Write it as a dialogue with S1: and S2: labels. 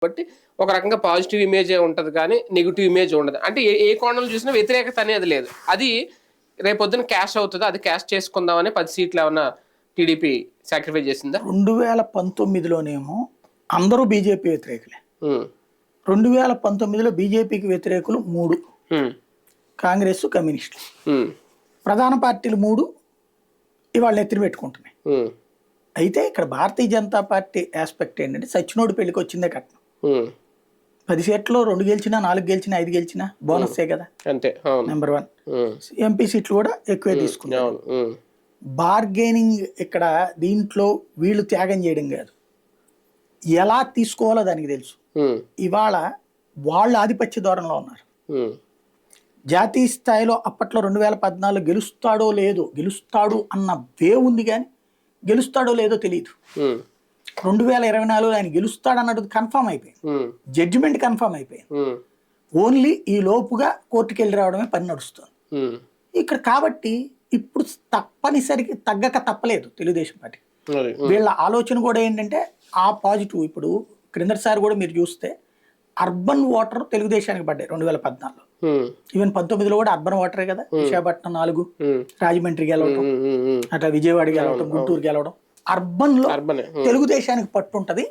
S1: కాబట్టి ఒక రకంగా పాజిటివ్ ఇమేజే ఉంటుంది కానీ నెగిటివ్ ఇమేజ్ ఉండదు. అంటే ఏ ఏ కోణంలో చూసినా వ్యతిరేకత అనేది లేదు. అది రేపొద్దున క్యాష్ అవుతుంది, అది క్యాష్ చేసుకుందామని 10 సీట్లు ఏమన్నా టీడీపీ సాక్రిఫైస్ చేసిందా?
S2: 2019లోనేమో అందరూ బీజేపీ వ్యతిరేకులే. 2019లో బీజేపీకి వ్యతిరేకులు 3, కాంగ్రెస్, కమ్యూనిస్టులు. ప్రధాన పార్టీలు 3 ఇవాళ ఎత్తిన పెట్టుకుంటున్నాయి. అయితే ఇక్కడ భారతీయ జనతా పార్టీ ఆస్పెక్ట్ ఏంటంటే సచ్చినోడు పెళ్లికి వచ్చిందే కట్నం. 10 సీట్లో 2 గెలిచినా 4 గెలిచినా 5 గెలిచినా బోనస్సే కదా.
S1: అంతే.
S2: నెంబర్ 1. ఎంపీ సీట్లు కూడా ఎక్కువే తీసుకున్నారు. బార్గెనింగ్ ఇక్కడ దీంట్లో వీళ్ళు త్యాగం చేయడం కాదు, ఎలా తీసుకోవాలో దానికి తెలుసు. ఇవాళ వాళ్ళు ఆధిపత్య ధోరణిలో ఉన్నారు. జాతీయ స్థాయిలో అప్పట్లో 2014 గెలుస్తాడో లేదో, గెలుస్తాడు అన్న వే ఉంది కానీ గెలుస్తాడో లేదో తెలియదు. 2024 ఆయన గెలుస్తాడన్నది కన్ఫర్మ్ అయిపోయింది, జడ్జిమెంట్ కన్ఫర్మ్ అయిపోయింది. ఓన్లీ ఈ లోపుగా కోర్టుకు వెళ్ళి రావడమే పని నడుస్తుంది ఇక్కడ. కాబట్టి ఇప్పుడు తప్పనిసరికి తగ్గక తప్పలేదు తెలుగుదేశం పార్టీ. వీళ్ళ ఆలోచన కూడా ఏంటంటే ఆ పాజిటివ్. ఇప్పుడు క్రిందటిసారి కూడా మీరు చూస్తే అర్బన్ ఓటర్ తెలుగుదేశానికి పడ్డాయి 2014లో. ఈవెన్ 19లో కూడా అర్బన్ ఓటరే కదా. విశాఖపట్నం 4, రాజమండ్రి గెలవడం, అట్లా విజయవాడ గెలవడం, గుంటూరు గెలవడం. అర్బన్ లో తెలుగుదేశానికి పట్టుంటది.